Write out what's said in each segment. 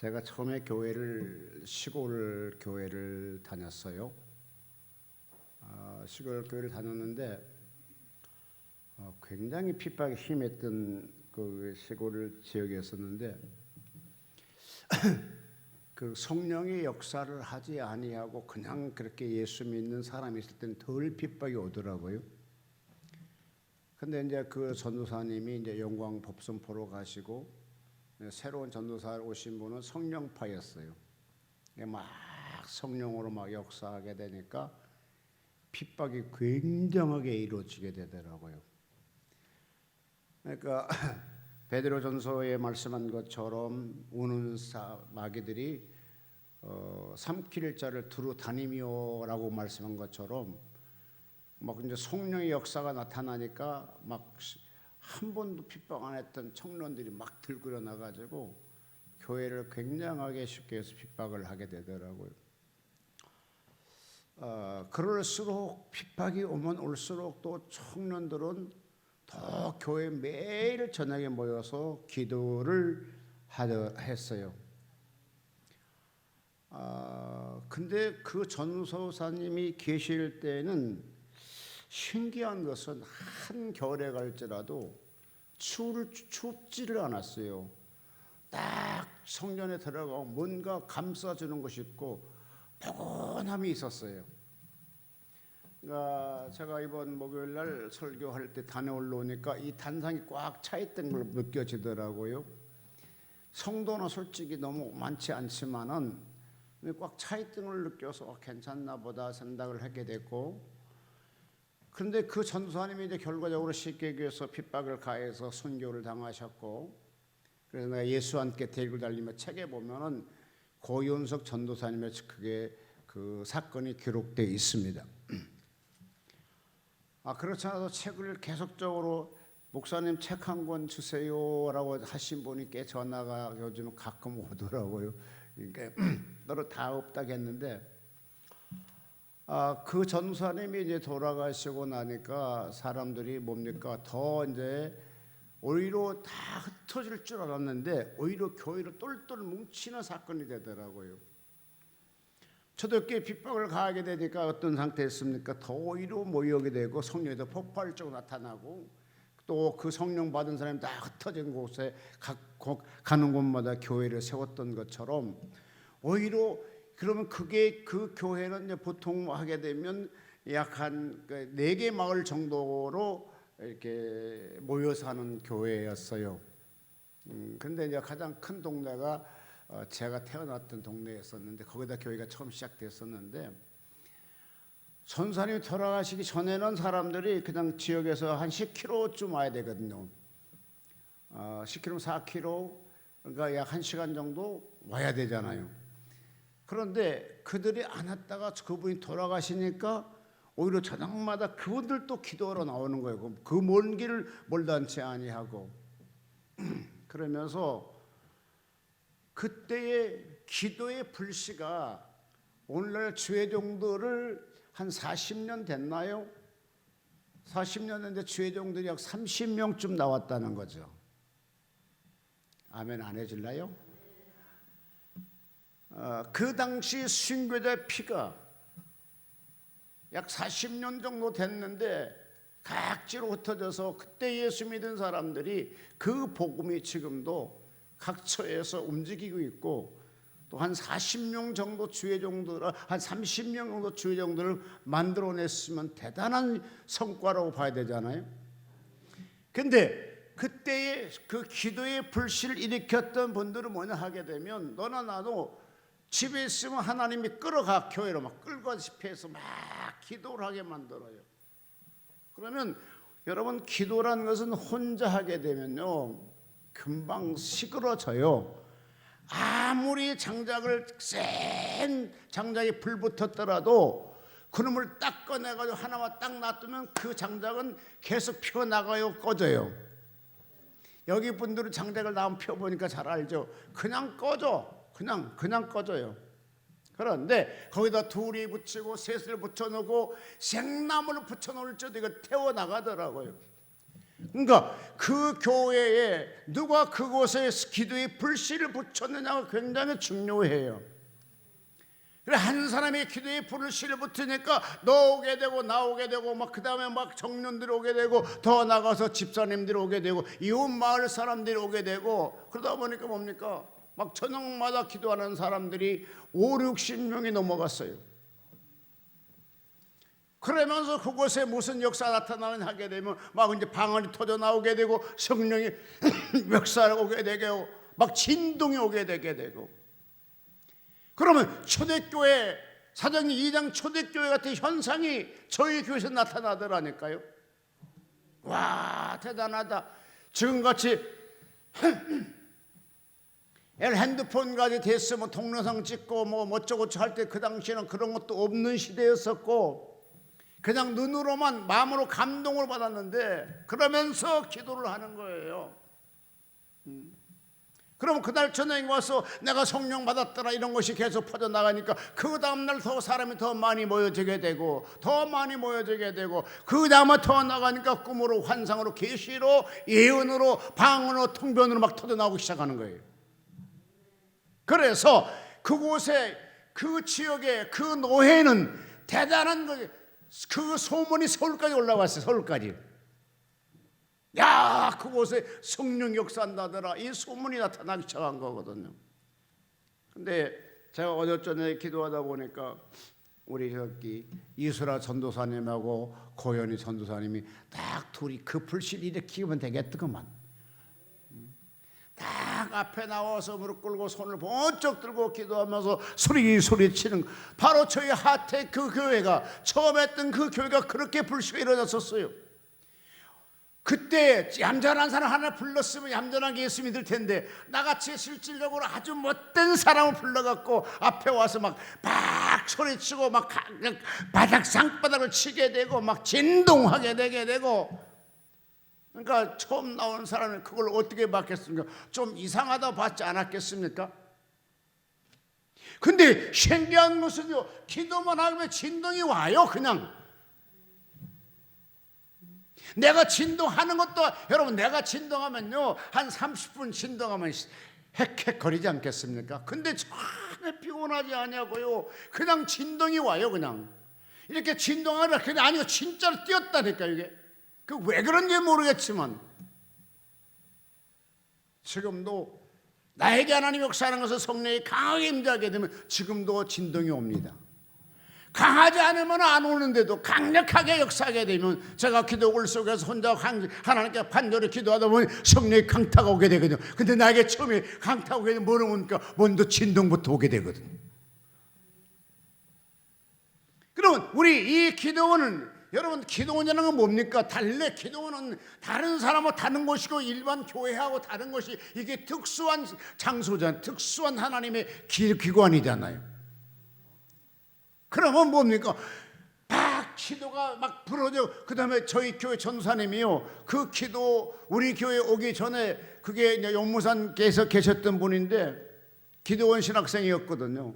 제가 처음에 시골 교회를 다녔어요. 시골 교회를 다녔는데 굉장히 핍박이 심했던 그 시골 지역이었었는데 그 성령의 역사를 하지 아니하고 그냥 그렇게 예수 믿는 사람이 있을 때는 덜 핍박이 오더라고요. 근데 이제 그 전도사님이 이제 영광 법선포로 가시고 새로운 전도사 오신 분은 성령파였어요. 막 성령으로 막 역사하게 되니까 핍박이 굉장하게 이루어지게 되더라고요. 그러니까 베드로전서에 말씀한 것처럼 우는 마귀들이 삼킬 자를 두루 다니며라고 말씀한 것처럼 막 이제 성령의 역사가 나타나니까 막 한 번도 핍박 안 했던 청년들이 막 들고 일어나가지고 교회를 굉장하게 쉽게 해서 핍박을 하게 되더라고요. 그럴수록 핍박이 오면 올수록 또 청년들은 더 교회 매일 저녁에 모여서 기도를 했어요. 근데 그 전도사님이 계실 때는 신기한 것은 한겨울에 갈지라도 춥지를 않았어요. 딱 성전에 들어가고 뭔가 감싸주는 것이 있고 포근함이 있었어요. 그러니까 제가 이번 목요일 날 설교할 때 단에 올라오니까 이 단상이 꽉 차 있던 걸 느껴지더라고요. 성도는 솔직히 너무 많지 않지만은 꽉 차 있던 걸 느껴서 괜찮나 보다 생각을 하게 됐고, 그런데 그 전도사님이 이제 결과적으로 십계교에서 핍박을 가해서 순교를 당하셨고, 그래서 내가 예수와 함께 대를 달리며 책에 보면은 고윤석 전도사님의 그게 그 사건이 기록되어 있습니다. 그렇지 않아도 책을 계속적으로 목사님 책 한 권 주세요라고 하신 분이 꽤 전화가 요즘 가끔 오더라고요. 그러니까 너로 다 없다겠는데, 그 전사님이 이제 돌아가시고 나니까 사람들이 뭡니까 더 이제 오히려 다 흩어질 줄 알았는데 오히려 교회로 똘똘 뭉치는 사건이 되더라고요. 저도 꽤 핍박을 가하게 되니까 어떤 상태였습니까? 더 오히려 모이게 되고 성령이 더 폭발적으로 나타나고 또 그 성령 받은 사람이 다 흩어진 곳에 가는 곳마다 교회를 세웠던 것처럼 오히려 그러면 그게 그 교회는 이제 보통 하게 되면 약 한 4개 마을 정도로 이렇게 모여서 하는 교회였어요. 근데 이제 가장 큰 동네가 제가 태어났던 동네였었는데 거기다 교회가 처음 시작됐었는데, 전사님이 돌아가시기 전에는 사람들이 그냥 지역에서 한 10km쯤 와야 되거든요. 10km, 4km, 그러니까 약 1시간 정도 와야 되잖아요. 그런데 그들이 안 왔다가 그분이 돌아가시니까 오히려 저녁마다 그분들도 기도하러 나오는 거예요. 그 먼 길을 몰단치 아니하고 그러면서 그때의 기도의 불씨가 오늘날 주회종들을 한 40년 됐나요? 40년 됐는데 주회종들이 약 30명쯤 나왔다는 거죠. 아멘 안 해줄래요? 그 당시 순교자의 피가 약 40년 정도 됐는데 각지로 흩어져서 그때 예수 믿은 사람들이 그 복음이 지금도 각 처에서 움직이고 있고, 또 한 40명 정도 주회종들, 한 30명 정도 주회종들을 만들어냈으면 대단한 성과라고 봐야 되잖아요. 근데 그때의 그 기도의 불씨를 일으켰던 분들은 뭐냐 하게 되면 너나 나도 집에 있으면 하나님이 끌어가 교회로 막 끌고다시피 해서 막 기도를 하게 만들어요. 그러면 여러분 기도라는 것은 혼자 하게 되면요 금방 시끄러져요. 아무리 센 장작에 불 붙었더라도 그놈을 딱 꺼내가지고 하나만 딱 놔두면 그 장작은 계속 피어나가요, 꺼져요. 여기 분들은 장작을 나무 펴보니까 잘 알죠. 그냥 꺼져. 그냥 꺼져요. 그런데 거기다 둘이 붙이고 셋을 붙여놓고 생나무를 붙여놓을 때도 이거 태워나가더라고요. 그러니까 그 교회에 누가 그곳에 기도의 불씨를 붙였느냐가 굉장히 중요해요. 그래 한 사람이 기도의 불씨를 붙으니까 너 오게 되고 나 오게 되고 막 그다음에 막 청년들이 오게 되고 더 나가서 집사님들이 오게 되고 이웃 마을 사람들이 오게 되고 그러다 보니까 뭡니까? 막 저녁마다 기도하는 사람들이 5, 60명이 넘어갔어요. 그러면서 그곳에 무슨 역사 나타나는 하게 되면 막 이제 방언이 터져 나오게 되고 성령이 역사를 오게 되고 막 진동이 오게 되게 되고 그러면 초대교회 사도행전 2장 초대교회 같은 현상이 저희 교회에서 나타나더라니까요. 와 대단하다. 지금같이 핸드폰까지 됐으면 동영상 찍고 뭐 어쩌고저쩌고 할 때 그 당시에는 그런 것도 없는 시대였었고 그냥 눈으로만 마음으로 감동을 받았는데 그러면서 기도를 하는 거예요. 그럼 그날 저녁에 와서 내가 성령 받았더라 이런 것이 계속 퍼져나가니까 그 다음날 더 사람이 더 많이 모여지게 되고 더 많이 모여지게 되고 그 다음에 더 나가니까 꿈으로 환상으로 계시로 예언으로 방언으로 통변으로 막 터져나오기 시작하는 거예요. 그래서 그곳에 그 지역에 그 노회는 대단한 거예요. 그 소문이 서울까지 올라왔어요. 서울까지. 야 그곳에 성령 역사한다더라 이 소문이 나타나기 시작한 거거든요. 근데 제가 어제 저녁에 기도하다 보니까 우리 저기 이수라 전도사님하고 고현희 전도사님이 딱 둘이 그 불씨를 일으키면 되겠더구만. 딱 앞에 나와서 무릎 꿇고 손을 번쩍 들고 기도하면서 소리치는 바로 저희 하태 그 교회가 처음 했던 그 교회가 그렇게 불씨가 일어났었어요. 그때 얌전한 사람 하나 불렀으면 얌전하게 예수 믿을 텐데 나같이 실질적으로 아주 못된 사람을 불러갖고 앞에 와서 막 소리치고 막 바닥 상바닥을 치게 되고 막 진동하게 되게 되고 그러니까 처음 나온 사람은 그걸 어떻게 받겠습니까? 좀 이상하다 받지 않았겠습니까? 근데 신기한 것은요 기도만 하면 진동이 와요. 그냥 내가 진동하는 것도 여러분 내가 진동하면요 한 30분 진동하면 헥헥거리지 않겠습니까? 근데 전혀 피곤하지 않냐고요. 그냥 진동이 와요. 그냥 이렇게 진동하면 그냥 아니고 진짜로 뛰었다니까. 이게 그 왜 그런지 모르겠지만 지금도 나에게 하나님 역사하는 것을 성령이 강하게 임재하게 되면 지금도 진동이 옵니다. 강하지 않으면 안 오는데도 강력하게 역사하게 되면 제가 기도글 속에서 혼자 하나님께 반절에 기도하다 보니 성령의 강타가 오게 되거든요. 근데 나에게 처음에 강타가 오게 되면 뭐를 오니까 먼저 진동부터 오게 되거든요. 그러면 우리 이 기도원은 여러분 기도원이라는 건 뭡니까? 달래 기도원은 다른 사람하고 다른 것이고 일반 교회하고 다른 것이 이게 특수한 장소잖아요. 특수한 하나님의 기관이잖아요. 그러면 뭡니까? 막 기도가 막 부러져. 그 다음에 저희 교회 전사님이요 그 기도 우리 교회 오기 전에 그게 이제 용무산께서 계셨던 분인데 기도원 신학생이었거든요.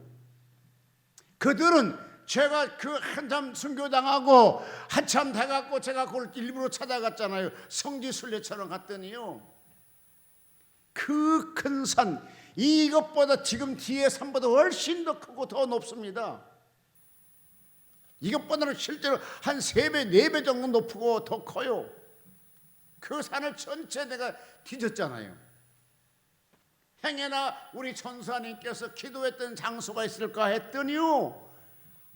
그들은 제가 그 한참 순교당하고 한참 돼갖고 제가 그걸 일부러 찾아갔잖아요. 성지순례처럼 갔더니요 그 큰 산 이것보다 지금 뒤에 산보다 훨씬 더 크고 더 높습니다. 이것보다는 실제로 한 3배, 4배 정도 높고 더 커요. 그 산을 전체 내가 뒤졌잖아요. 행여나 우리 전사님께서 기도했던 장소가 있을까 했더니요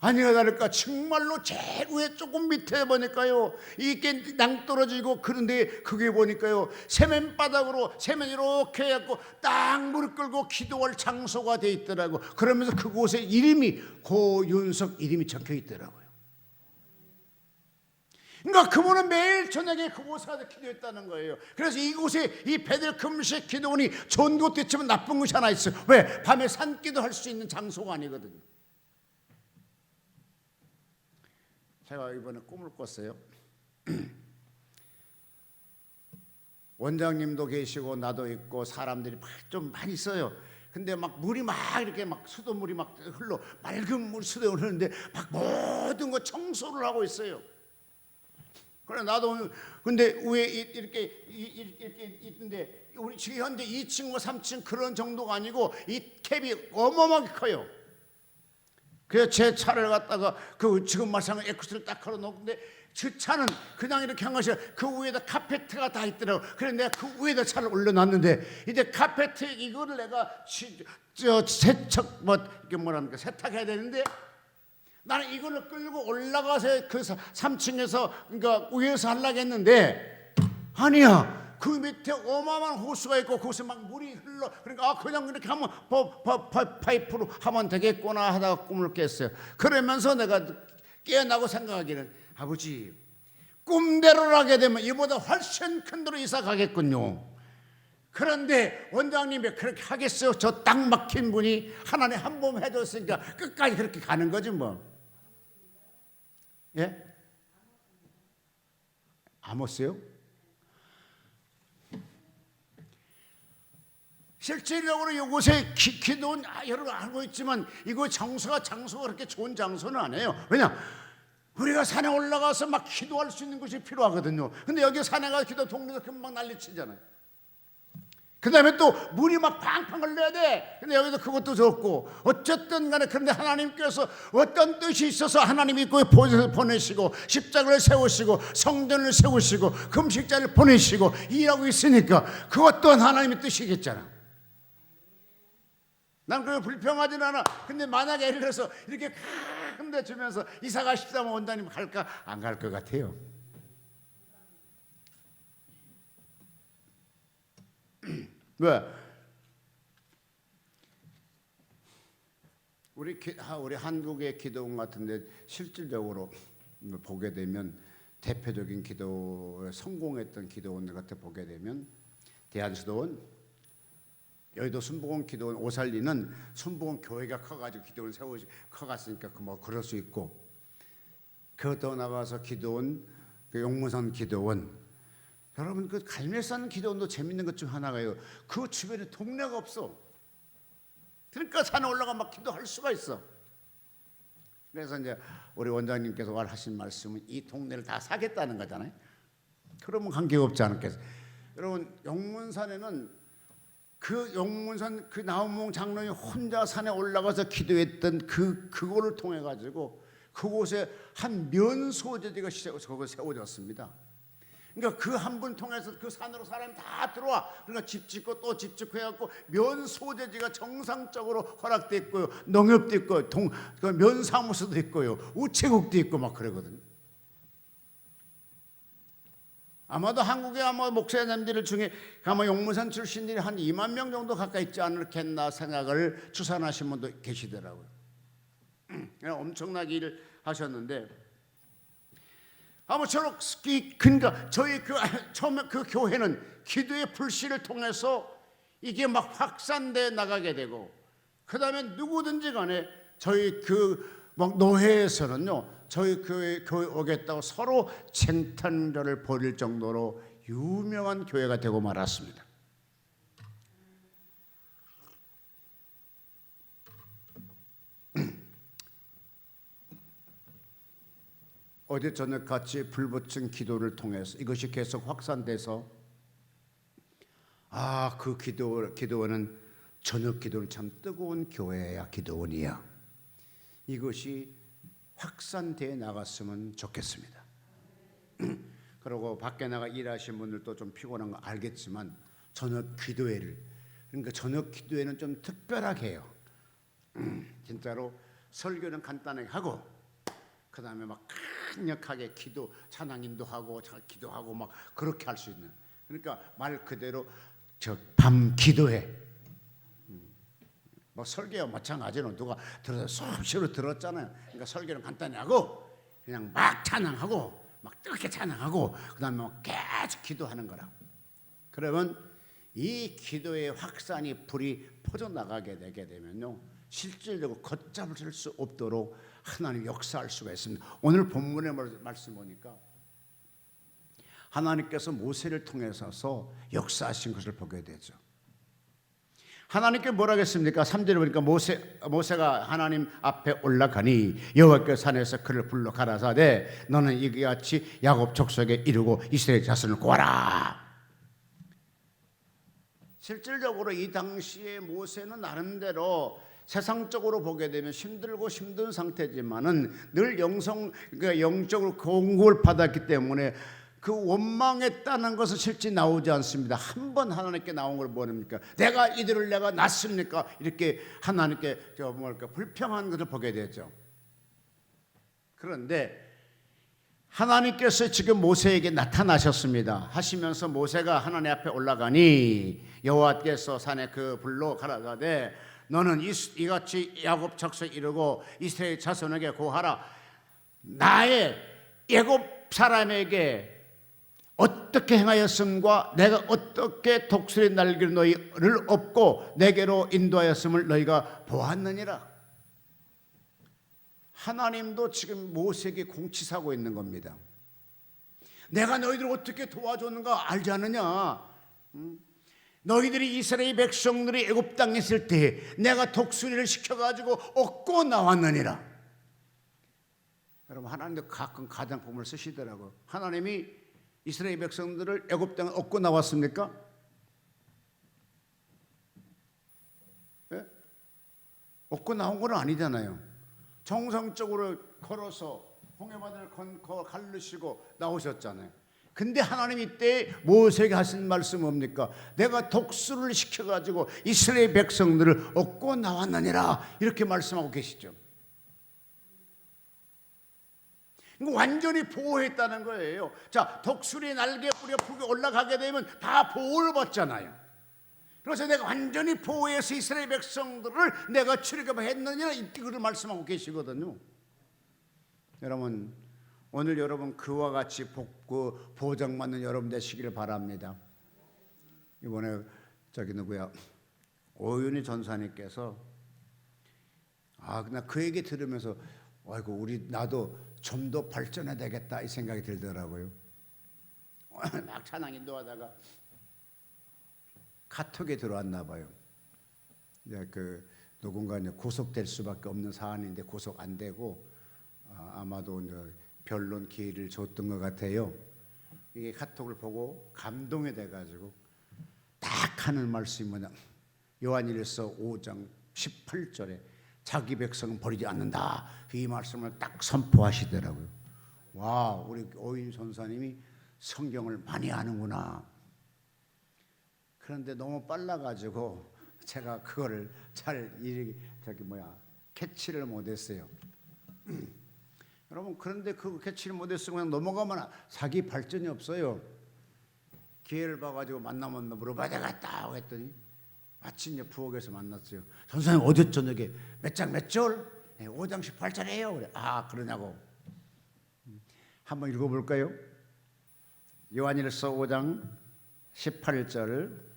아니가 다를까 정말로 제일 위에 조금 밑에 보니까요 이게 낭떠러지고 그런데 그게 보니까요 세면바닥으로 세면 이렇게 해갖고 딱 무릎 꿇고 기도할 장소가 돼 있더라고. 그러면서 그곳에 이름이 고윤석 이름이 적혀 있더라고요. 그러니까 그분은 매일 저녁에 그곳에 가서 기도했다는 거예요. 그래서 이곳에 이 베델 금식 기도원이 좋은 것도 있지만 나쁜 것이 하나 있어요. 왜? 밤에 산기도 할 수 있는 장소가 아니거든요. 제가 이번에 꿈을 꿨어요. 원장님도 계시고 나도 있고 사람들이 좀 많이 있어요. 근데 막 물이 막 이렇게 막 수돗물이 막 흘러 맑은 물 수도에 흐르는데 막 모든 거 청소를 하고 있어요. 그래 나도 근데 위에 이렇게 있는데 우리 지금 현재 2층과 3층 그런 정도가 아니고 이 캡이 어마어마하게 커요. 그래서 제 차를 갖다가 그 지금 마찬가지 에쿠스를 딱 걸어놓는데 그 차는 그냥 이렇게 한 것이 그 위에다 카페트가 다 있더라고. 그래서 내가 그 위에다 차를 올려놨는데 이제 카페트 이거를 내가 세척 뭐 이게 뭐랍니까 세탁해야 되는데 나는 이거를 끌고 올라가서 그 3층에서 그러니까 위에서 하려고 했는데 아니야. 그 밑에 어마어마한 호수가 있고 거기서 막 물이 흘러. 그러니까 그냥 이렇게 하면 파이프로 하면 되겠구나 하다가 꿈을 깼어요. 그러면서 내가 깨어나고 생각하기는 아버지 꿈대로 하게 되면 이보다 훨씬 큰 데로 이사 가겠군요. 그런데 원장님이 그렇게 하겠어요? 저 딱 막힌 분이 하나님 한 번 해줬으니까 끝까지 그렇게 가는 거지 뭐. 예? 아모스요? 실질적으로 이곳에 기도는 여러분 알고 있지만 이거 장소가 그렇게 좋은 장소는 아니에요. 왜냐? 우리가 산에 올라가서 막 기도할 수 있는 곳이 필요하거든요. 근데 여기 산에 가서 기도 동네에서 금방 난리치잖아요. 그 다음에 또 물이 막 팡팡 흘러야 돼. 근데 여기도 그것도 좋고 어쨌든 간에 그런데 하나님께서 어떤 뜻이 있어서 하나님이 그 보내시고 십자가를 세우시고 성전을 세우시고 금식자를 보내시고 일하고 있으니까 그것 또한 하나님의 뜻이겠잖아. 난 그게 불평하지는 않아. 근데 만약에 예를 들어서 이렇게 큰데 주면서 이사 가십시다면 원장님 갈까? 안 갈 것 같아요. 왜? 우리 한국의 기도원 같은데 실질적으로 보게 되면 대표적인 기도에 성공했던 기도원들 같은 보게 되면 대한수도원, 여의도 순복음 기도원, 오살리는 순복음 교회가 커가지고 기도원 커갔으니까 뭐 그럴 수 있고, 그것도 나가서 기도원, 그 용문산 기도원. 여러분 그 갈매산 기도원도 재밌는 것 중 하나가요. 그 주변에 동네가 없어. 그러니까 산에 올라가 막 기도할 수가 있어. 그래서 이제 우리 원장님께서 하신 말씀은 이 동네를 다 사겠다는 거잖아요. 그러면 관계가 없지 않겠어요. 여러분 용문산에는 그 용문산 그 나우몽 장로님 혼자 산에 올라가서 기도했던 그거를 통해 가지고 그곳에 한 면소재지가 세워졌습니다. 그러니까 그 한 분 통해서 그 산으로 사람이 다 들어와. 그러니까 집 짓고 또 집 짓고 해갖고 면 소재지가 정상적으로 허락돼 있고요. 농협도 있고 그 면사무소도 있고요. 우체국도 있고 막 그러거든요. 아마도 한국의 목사님들 중에 아마 용문산 출신들이 한 2만 명 정도 가까이 있지 않겠나 생각을 추산하신 분도 계시더라고요. 엄청나게 일을 하셨는데 아무쪼록 그러니까 저희 처음에 그 교회는 기도의 불씨를 통해서 이게 막 확산돼 나가게 되고, 그 다음에 누구든지 간에 저희 막 노회에서는요 저희 교회 오겠다고 서로 쟁탈전을 벌일 정도로 유명한 교회가 되고 말았습니다. 어제 저녁 같이 불붙은 기도를 통해서 이것이 계속 확산돼서 그 기도원은 저녁 기도는 참 뜨거운 교회야, 기도원이야. 이것이 확산돼 나갔으면 좋겠습니다. 그리고 밖에 나가 일하시는 분들도 좀 피곤한 거 알겠지만 저녁 기도회를, 그러니까 저녁 기도회는 좀 특별하게 해요. 진짜로 설교는 간단하게 하고 그 다음에 막 강력하게 기도, 찬양 인도하고 기도하고 막 그렇게 할 수 있는, 그러니까 말 그대로 밤 기도회. 뭐 설교와 마찬가지로 누가 들어서 수시로 들었잖아요. 그러니까 설교는 간단히 하고 그냥 막 찬양하고 막 뜨겁게 찬양하고 그다음에 막 계속 기도하는 거라. 그러면 이 기도의 확산이 불이 퍼져나가게 되게 되면요 실질적으로 걷잡을 수 없도록 하나님 역사할 수가 있습니다. 오늘 본문의 말씀 보니까 하나님께서 모세를 통해서 역사하신 것을 보게 되죠. 하나님께 뭐라 했습니까? 3절에 보니까 모세가 하나님 앞에 올라가니 여호와께서 산에서 그를 불러 가라사대 너는 이와 같이 야곱 족속에 이르고 이스라엘 자손을 구하라. 실질적으로 이 당시에 모세는 나름대로 세상적으로 보게 되면 힘든 상태지만은 늘 그러니까 영적으로 공급을 받았기 때문에 그 원망했다는 것은 실제 나오지 않습니다. 한 번 하나님께 나온 걸 뭐랍니까? 내가 이들을 내가 낳습니까? 이렇게 하나님께 불평한 것을 보게 되죠. 그런데 하나님께서 지금 모세에게 나타나셨습니다. 하시면서 모세가 하나님 앞에 올라가니 여호와께서 산에 그 불로 가라사대 너는 이같이 야곱 족속에 이르고 이스라엘 자손에게 고하라. 나의 애굽 사람에게 어떻게 행하였음과 내가 어떻게 독수리 날개를 너희를 업고 내게로 인도하였음을 너희가 보았느니라. 하나님도 지금 모세에게 공치사고 있는 겁니다. 내가 너희들을 어떻게 도와줬는가 알지 않느냐? 너희들이 이스라엘 백성들이 애굽 땅에 있을 때 내가 독수리를 시켜가지고 얻고 나왔느니라. 여러분 하나님도 가끔 가장법을 쓰시더라고요. 하나님이 이스라엘 백성들을 애굽 땅에 얻고 나왔습니까? 예? 얻고 나온 건 아니잖아요. 정상적으로 걸어서 홍해바다를 가르시고 나오셨잖아요. 근데 하나님 이때 모세에게 하신 말씀 뭡니까? 내가 독수리를 시켜가지고 이스라엘 백성들을 얻고 나왔느니라 이렇게 말씀하고 계시죠. 완전히 보호했다는 거예요. 자, 독수리 날개 뿌려 풀고 올라가게 되면 다 보호를 받잖아요. 그래서 내가 완전히 보호해서 이스라엘 백성들을 내가 출애굽했느니라 이걸 말씀하고 계시거든요. 여러분 오늘 여러분 그와 같이 보장받는 여러분 되시기를 바랍니다. 이번에 오윤희 전사님께서 나 그 얘기 들으면서 아이고 나도 좀 더 발전해야 되겠다 이 생각이 들더라고요. 막 찬양 인도하다가 카톡에 들어왔나 봐요. 누군가 구속될 수밖에 없는 사안인데 구속 안 되고 아마도 변론 기회를 줬던 것 같아요. 이게 카톡을 보고 감동이 돼가지고 딱 하는 말씀이 뭐냐? 요한일서 5장 18절에 자기 백성은 버리지 않는다. 이 말씀을 딱 선포하시더라고요. 와, 우리 오인 선사님이 성경을 많이 아는구나. 그런데 너무 빨라가지고 제가 그거를 잘 캐치를 못했어요. 여러분 그런데 그 캐치를 못했으면 그냥 넘어가면 자기 발전이 없어요. 기회를 봐가지고 만나면 물어봐야 되겠다 했더니 마침 이제 부엌에서 만났어요. 선생님 어제 저녁에 몇 장 몇 절? 5장 18절이에요. 그래. 그러냐고. 한번 읽어볼까요? 요한일서 5장 18절.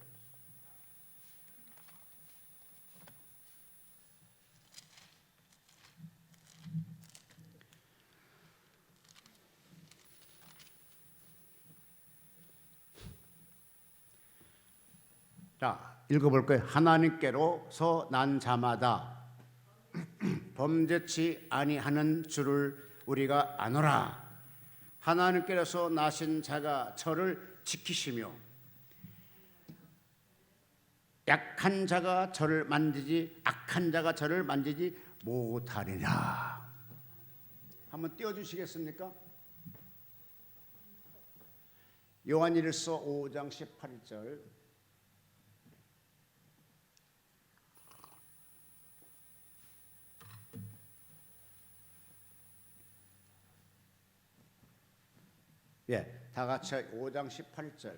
자, 읽어볼까요? 하나님께로서 난 자마다 범죄치 아니하는 줄을 우리가 아노라. 하나님께로서 나신 자가 저를 지키시며 악한 자가 저를 만지지 못하리라. 한번 띄워주시겠습니까? 요한일서 5장 18절. 다 같이 5장 18절.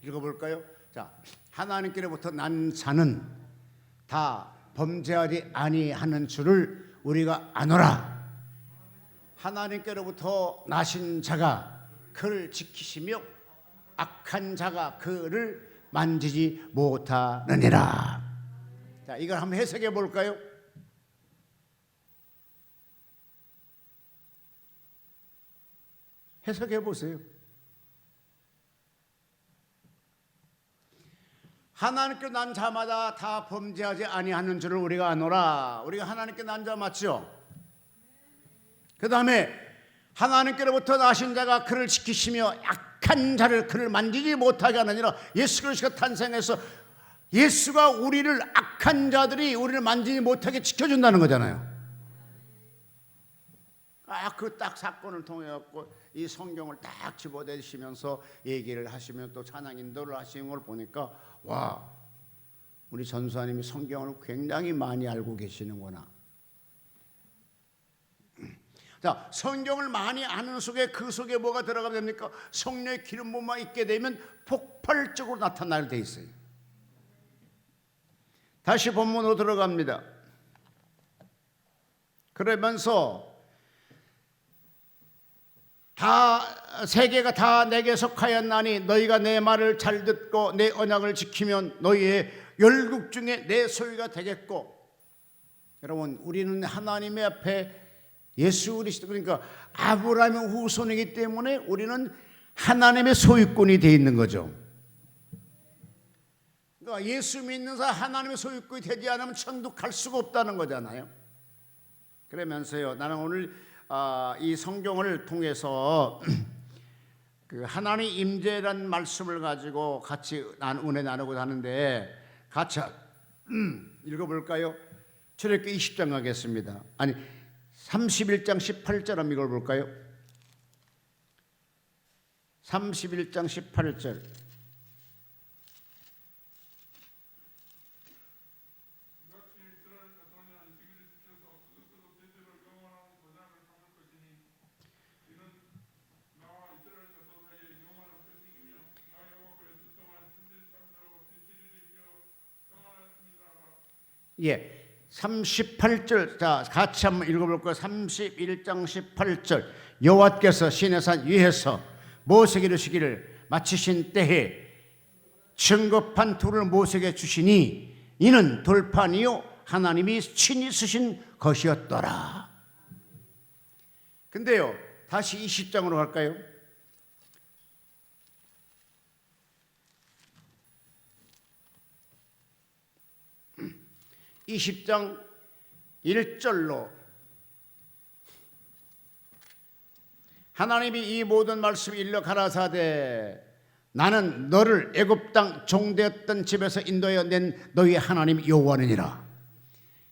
읽어볼까요? 자, 하나님께로부터 난 자는 다 범죄하지 아니하는 줄을 우리가 아노라. 하나님께로부터 나신 자가 그를 지키시며 악한 자가 그를 만지지 못하느니라. 자, 이걸 한번 해석해 볼까요? 해석해 보세요. 하나님께 난 자마다 다 범죄하지 아니하는 줄을 우리가 아노라. 우리가 하나님께 난 자 맞죠? 그 다음에 하나님께로부터 나신 자가 그를 지키시며 약한 자를 그를 만지지 못하게 하느니라. 예수 그리스도가 탄생해서 예수가 우리를 악한 자들이 우리를 만지지 못하게 지켜준다는 거잖아요. 그 딱 사건을 통해 갖고 이 성경을 딱 집어대시면서 얘기를 하시면 또 찬양 인도를 하시는 걸 보니까 와, 우리 전수사님이 성경을 굉장히 많이 알고 계시는구나. 자, 성경을 많이 아는 속에 그 속에 뭐가 들어가면 됩니까? 성령의 기름 부음만 있게 되면 폭발적으로 나타나게 돼 있어요. 다시 본문으로 들어갑니다. 그러면서 세계가 다 내게 속하였나니 너희가 내 말을 잘 듣고 내 언약을 지키면 너희의 열국 중에 내 소유가 되겠고. 여러분, 우리는 하나님의 앞에 예수 그리스도, 그러니까 아브라함의 후손이기 때문에 우리는 하나님의 소유권이 되어 있는 거죠. 그러니까 예수 믿는 사람 하나님의 소유권이 되지 않으면 천국 갈 수가 없다는 거잖아요. 그러면서요, 나는 오늘 이 성경을 통해서 그 하나님 임재라는 말씀을 가지고 같이 은혜 나누고 하는데 같이 읽어볼까요? 출애굽기 20장 가겠습니다. 아니 31장 18절 한번 읽어볼까요? 31장 18절. 예, 38절. 자, 같이 한번 읽어볼까요? 31장 18절. 여호와께서 시내산 위에서 모세에게 이르시기를 마치신 때에 증거판 둘을 모세에게 주시니 이는 돌판이요 하나님이 친히 쓰신 것이었더라. 근데요, 다시 20장으로 갈까요? 20장 1절로 하나님이 이 모든 말씀을 일러 가라사대 나는 너를 애굽 땅 종되었던 집에서 인도하여 낸 너희 하나님 여호와니라.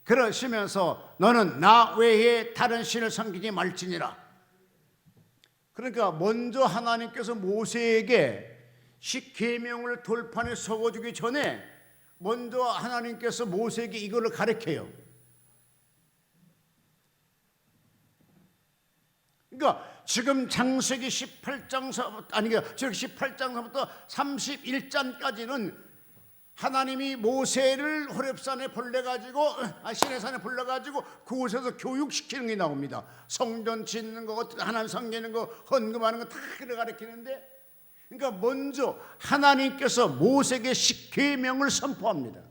그러시면서 너는 나 외에 다른 신을 섬기지 말지니라. 그러니까 먼저 하나님께서 모세에게 십계명을 돌판에 적어주기 전에 먼저 하나님께서 모세에게 이거를 가르쳐요. 그러니까 지금 창세기 18장서부터 아니 즉 18장서부터 31장까지는 하나님이 모세를 호렙산에 불러가지고 시내산에 불러가지고 그곳에서 교육시키는 게 나옵니다. 성전 짓는 거, 하나님 섬기는 거, 헌금하는 거 다 가르치는데, 그러니까 먼저 하나님께서 모세에게 십계명을 선포합니다.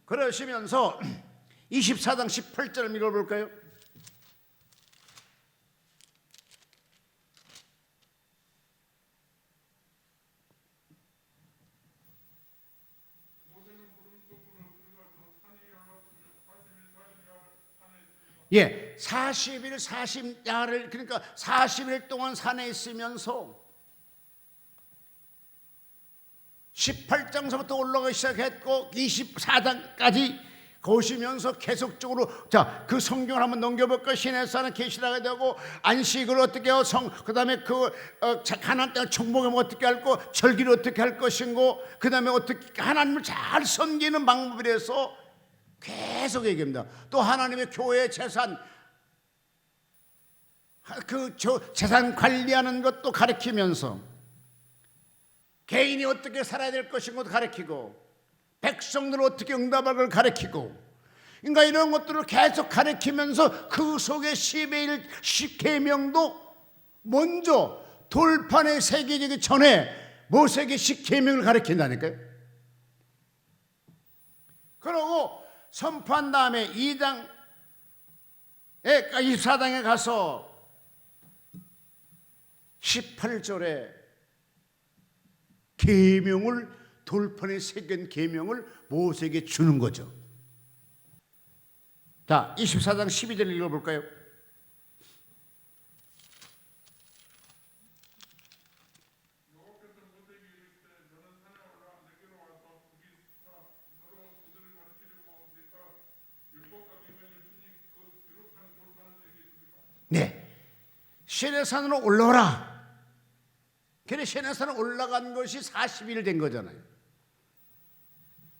그러시면서 24장 18절을 읽어볼까요? 예, 40일 40야를 그러니까 40일 동안 산에 있으면서 18장서부터 올라가기 시작했고 24장까지 거시면서 계속적으로 그 성경을 한번 넘겨볼까? 시내산은 계시라게 되고 안식을 어떻게 하고 그다음에 가나안 땅 정복하면 어떻게 할고 절기를 어떻게 할 것인고 그다음에 어떻게 하나님을 잘 섬기는 방법에 대해서 계속 얘기합니다. 또 하나님의 교회 재산 재산 관리하는 것도 가르치면서 개인이 어떻게 살아야 될 것인 것도 가르치고 백성들 어떻게 응답할 걸 가르치고, 그러니까 이런 것들을 계속 가르치면서 그 속에 십계명도 먼저 돌판에 새기기 전에 모세에게 십계명을 가르친다니까요. 그러고 선포한 다음에 24장에 가서 18절에 계명을, 돌판에 새긴 계명을 모세에게 주는 거죠. 자, 24장 12절 읽어볼까요? 네, 시내산으로 올라오라. 그래, 시내산으로 올라간 것이 40일 된 거잖아요.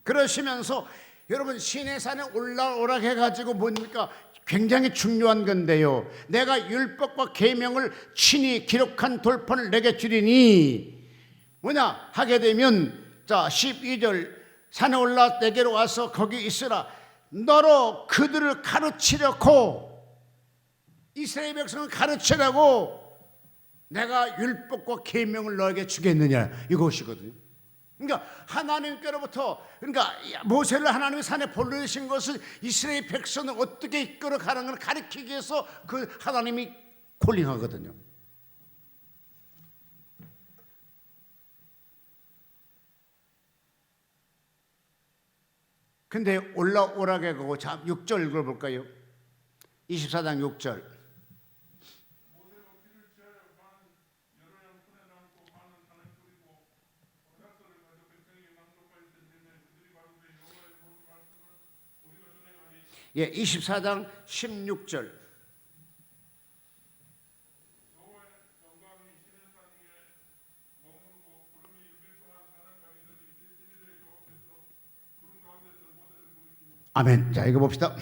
그러시면서 여러분, 시내산에 올라오라 해가지고 뭡니까? 굉장히 중요한 건데요, 내가 율법과 계명을 친히 기록한 돌판을 내게 주리니 뭐냐 하게 되면, 자 12절, 산에 올라 내게로 와서 거기 있으라. 너로 그들을 가르치려고, 이스라엘 백성을 가르치라고 내가 율법과 계명을 너에게 주겠느냐, 이것이거든요. 그러니까 하나님께로부터, 그러니까 모세를 하나님이 산에 보내신 것은 이스라엘 백성을 어떻게 이끌어 가는 걸 가르치기 위해서 그 하나님이 콜링하거든요. 근데 올라오라게 하고, 자 6절 읽어볼까요? 24장 6절. 예, 24장 16절. 아멘. 자, 읽어봅시다.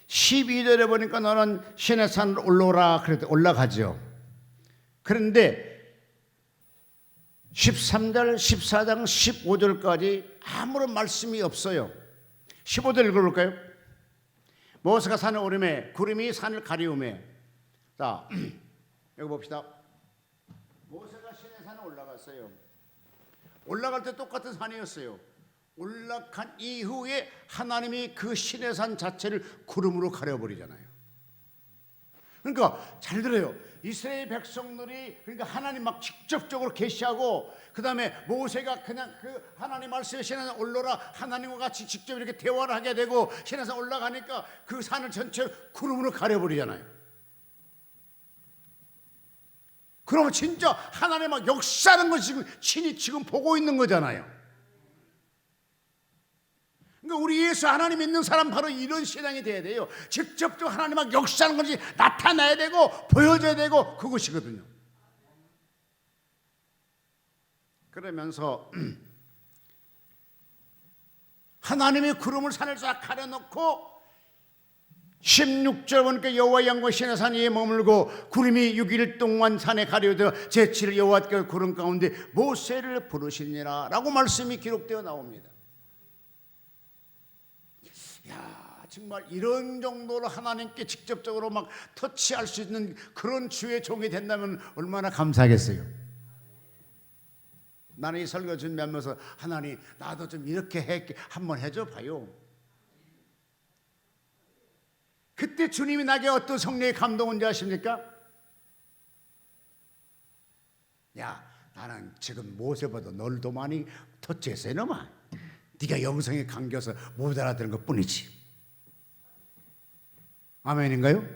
12절에 보니까 너는 시내산으로 올라오라 그랬더니 올라가죠. 그런데 13절, 14장, 15절까지 아무런 말씀이 없어요. 15절 읽어볼까요? 모세가 산에 오르매 구름이 산을 가리우매. 자, 여기 봅시다. 모세가 시내산에 올라갔어요. 올라갈 때 똑같은 산이었어요. 올라간 이후에 하나님이 그 시내산 자체를 구름으로 가려버리잖아요. 그러니까 잘 들어요. 이스라엘 백성들이, 그러니까 하나님 막 직접적으로 계시하고, 그 다음에 모세가 그냥 그 하나님 말씀에 시내산 올라라, 하나님과 같이 직접 이렇게 대화를 하게 되고, 시내산 올라가니까 그 산을 전체를 구름으로 가려버리잖아요. 그러면 진짜 하나님 막 역사하는 걸 지금 친히 지금 보고 있는 거잖아요. 그러니까 우리 예수 하나님 믿는 사람 바로 이런 신앙이 돼야 돼요. 직접적으로 하나님 막 역사하는 것이 나타나야 되고 보여줘야 되고, 그것이거든요. 그러면서 하나님이 구름을 산을 싹 가려놓고 16절 보니까 여호와의 영광 시내산 위에 머물고 구름이 6일 동안 산에 가려져 제7일 여호와께 구름 가운데 모세를 부르시니라 라고 말씀이 기록되어 나옵니다. 야, 정말 이런 정도로 하나님께 직접적으로 막 터치할 수 있는 그런 주의 종이 된다면 얼마나 감사하겠어요. 나는 이 설교 준비하면서 하나님, 나도 좀 이렇게 한번 해줘 봐요. 그때 주님이 나에게 어떤 성령의 감동인지 아십니까? 야, 나는 지금 모세보다 널 더 많이 터치했어 이놈아. 네가 영성에 감겨서 못 알아듣는 것뿐이지. 아멘인가요?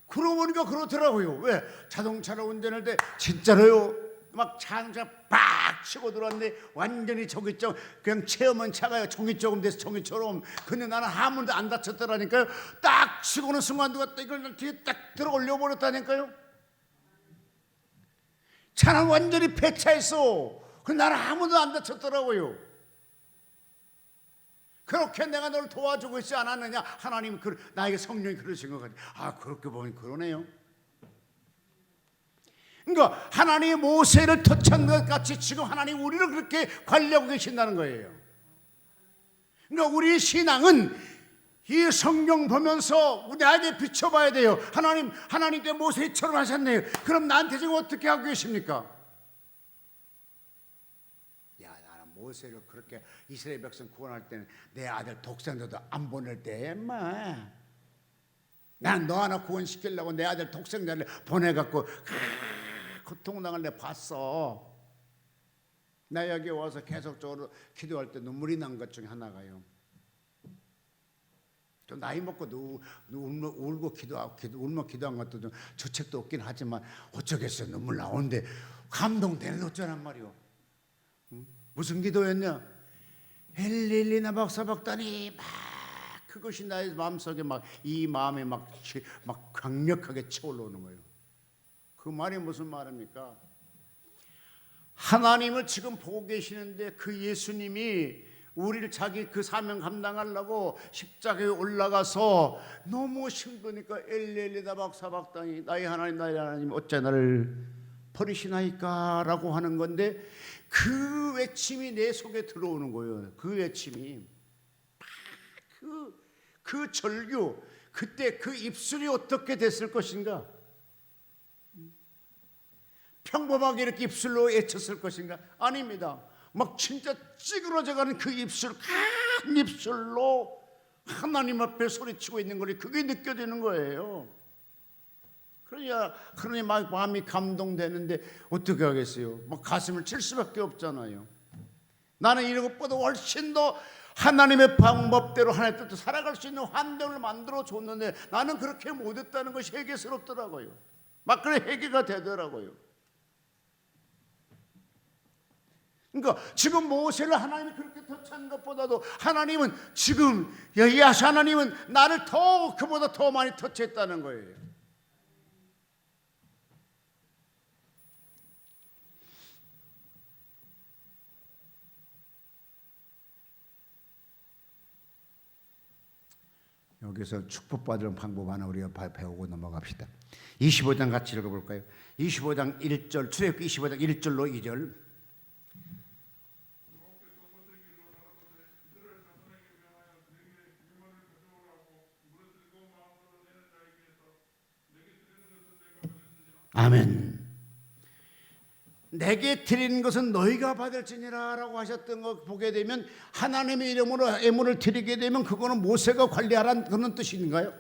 그러고 보니까 그렇더라고요. 왜? 자동차를 운전할 때 진짜로요, 막 자동차 빡 치고 들어왔는데 완전히 저기죠, 그냥 체험한 차가요. 종이 조금 돼서 종이처럼. 근데 나는 아무도 안 다쳤더라니까요. 딱 치고는 순간 누가 이걸 뒤에 딱 들어 올려버렸다니까요. 차는 완전히 폐차했어. 근데 나는 아무도 안 다쳤더라고요. 그렇게 내가 너를 도와주고 있지 않았느냐? 하나님 나에게 성령이 그러신 것 같아요. 아, 그렇게 보면 그러네요. 그러니까 하나님이 모세를 터치한 것 같이 지금 하나님 우리를 그렇게 관리하고 계신다는 거예요. 그러니까 우리 신앙은 이 성경 보면서 나에게 비춰봐야 돼요. 하나님께 모세처럼 하셨네요. 그럼 나한테 지금 어떻게 하고 계십니까? 모세를 그렇게 이스라엘 백성 구원할 때는 내 아들 독생자도 안 보낼 때, 마, 난 너 하나 구원시키려고 내 아들 독생자를 보내갖고 고통당을 내가 봤어. 나 여기 와서 계속적으로 기도할 때 눈물이 난 것 중에 하나가요. 좀 나이 먹고 울고 기도하고 울며 기도한 것도 좀 주책도 없긴 하지만 어쩌겠어요. 눈물 나오는데 감동되는 어쩌란 말이오. 무슨 기도였냐? 엘릴리나 박사박다니 막 그것이 나의 마음속에 막 이 마음에 막 강력하게 채올라오는 거예요. 그 말이 무슨 말입니까? 하나님을 지금 보고 계시는데 그 예수님이 우리를 자기 그 사명 감당하려고 십자가에 올라가서 너무 힘드니까 엘리엘리다 박사박다니 나의 하나님 어째 나를 버리시나이까 라고 하는 건데 그 외침이 내 속에 들어오는 거예요. 그 외침이 그 절규 그때 그 입술이 어떻게 됐을 것인가? 평범하게 이렇게 입술로 외쳤을 것인가? 아닙니다. 막 진짜 찌그러져가는 그 입술, 큰 입술로 하나님 앞에 소리치고 있는 거니 그게 느껴지는 거예요. 그러니 막 마음이 감동되는데 어떻게 하겠어요? 막 가슴을 칠 수밖에 없잖아요. 나는 이런 것보다 훨씬 더 하나님의 방법대로 하나님의 뜻대로 살아갈 수 있는 환경을 만들어 줬는데 나는 그렇게 못했다는 것이 회개스럽더라고요. 막 그래 회개가 되더라고요. 그러니까 지금 모세를 하나님이 그렇게 터치한 것보다도 하나님은 지금 여호와하신 하나님은 나를 그보다 더 많이 터치했다는 거예요. 여기서 축복받을 방법 하나 우리가 배우고 넘어갑시다. 25장 같이 읽어볼까요? 25장 1절 출애굽기 25장 1절로 2절 아멘. 내게 드리는 것은 너희가 받을지니라 라고 하셨던 거 보게 되면 하나님의 이름으로 예물을 드리게 되면 그거는 모세가 관리하라는 그런 뜻인가요?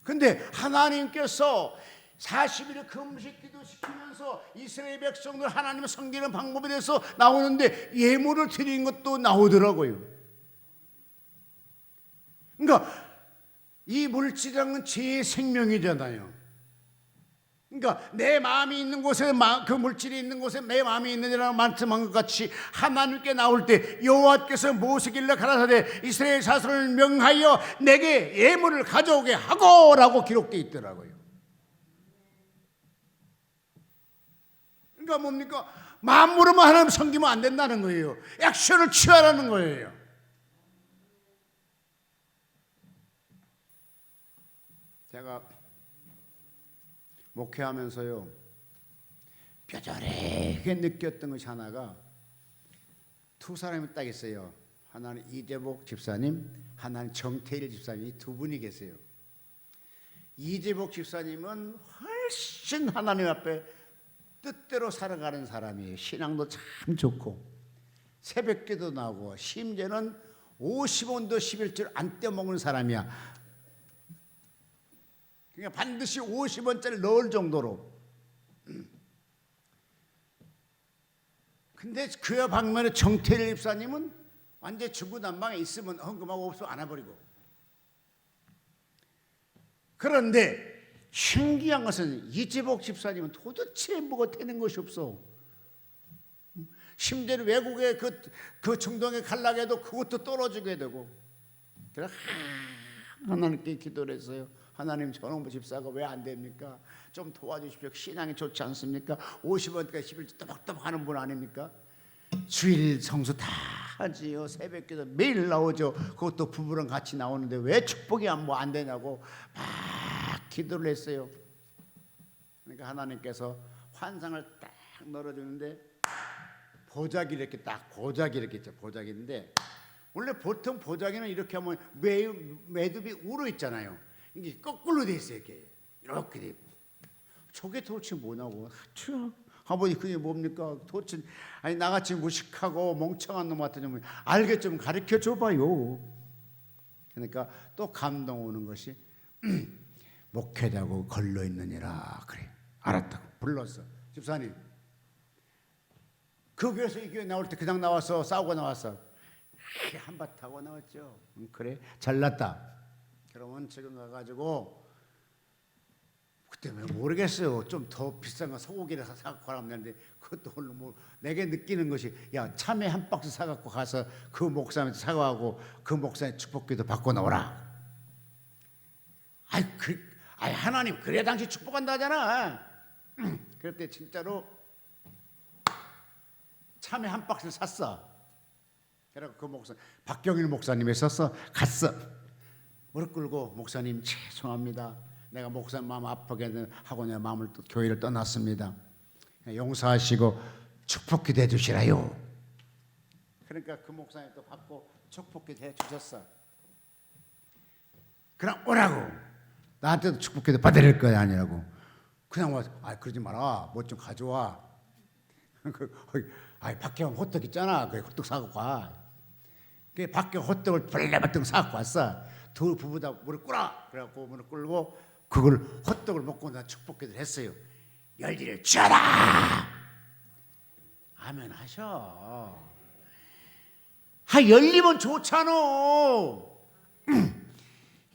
근데 하나님께서 40일을 금식 기도시키면서 이스라엘 백성들 하나님을 섬기는 방법에 대해서 나오는데 예물을 드리는 것도 나오더라고요. 그러니까 이 물질이란 제 생명이잖아요. 그러니까 내 마음이 있는 곳에 그 물질이 있는 곳에 내 마음이 있느니라는 말씀한 것 같이 하나님께 나올 때 여호와께서 모세길래 가라사대 이스라엘 자손을 명하여 내게 예물을 가져오게 하고라고 기록되어 있더라고요. 그러니까 뭡니까? 마음으로만 하나님 섬기면 안 된다는 거예요. 액션을 취하라는 거예요. 제가 목회하면서요 뼈저리게 느꼈던 것이 하나가 두 사람이 딱 있어요. 하나는 이재복 집사님, 하나는 정태일 집사님, 이 두 분이 계세요. 이재복 집사님은 훨씬 하나님 앞에 뜻대로 살아가는 사람이에요. 신앙도 참 좋고 새벽기도 나오고 심지어는 50원도 11줄 안 떼먹는 사람이야. 그러니까 반드시 50원짜리 넣을 정도로. 근데 그와 반면에 정태일 집사님은 완전 중구난방에 있으면 헌금하고 없으면 안아버리고. 그런데 신기한 것은 이재복 집사님은 도대체 뭐가 되는 것이 없어. 심지어는 외국에 그 중동에 가려고 해도 그것도 떨어지게 되고. 그래서 하나님께 기도를 했어요. 하나님 저놈의 집사가 왜 안 됩니까? 좀 도와주십시오. 신앙이 좋지 않습니까? 50원까지 11주 또박또박 하는 분 아닙니까? 주일 성수 다 하지요. 새벽기도 매일 나오죠. 그것도 부부랑 같이 나오는데 왜 축복이 안 되냐고 막 기도를 했어요. 그러니까 하나님께서 환상을 딱 넣어주는데 보자기 이렇게 있죠. 보자기인데 원래 보통 보자기는 이렇게 하면 매듭이 우러 있잖아요. 이게 거꾸로 돼 있어요. 이렇게 돼 있고. 저게 도대체 뭐냐고. 아버지 그게 뭡니까? 도대체 아니 나같이 무식하고 멍청한 놈한테 좀 알게 좀 가르쳐 줘봐요. 그러니까 또 감동 오는 것이 목회자고 걸러 있느니라. 그래, 알았다고 불렀어. 집사님, 그 교회에서 이 교회 나올 때 그냥 나와서 싸우고 나왔어. 한바타고 나왔죠. 그래, 잘났다. 그러면 지금 가가지고 그때 왜 모르겠어요. 좀 더 비싼 거 소고기를 사갖고 가라면 되는데 그것도 오늘 뭐 내게 느끼는 것이, 야, 참외 한 박스 사갖고 가서 그 목사님한테 사과하고 그 목사님 축복기도 받고 나오라. 아이 하나님 그래 당신 축복한다 하잖아. 그럴 때 진짜로 참외 한 박스를 샀어. 그래서 그 목사 박경일 목사님이 있었어. 갔어. 무릎 꿇고, 목사님 죄송합니다. 내가 목사님 마음 아프게 하고 내 마음을 교회를 떠났습니다. 용서하시고 축복기도 해주시라요. 그러니까 그 목사님 또 받고 축복기도 해주셨어. 그냥 오라고. 나한테도 축복기도 받을 거야 아니라고. 그냥 와서 그러지 마라. 뭐 좀 가져와. 밖에 호떡 있잖아. 그 호떡 사갖고 가. 그 밖에 호떡을 벌레벌떡 사갖고 왔어. 두 부부다 무릎 꿇어. 그래갖고 무릎 꿇고 그걸 호떡을 먹고 나 축복기도를 했어요. 열리를 쥐어라. 아멘 하셔. 열리면 좋잖아.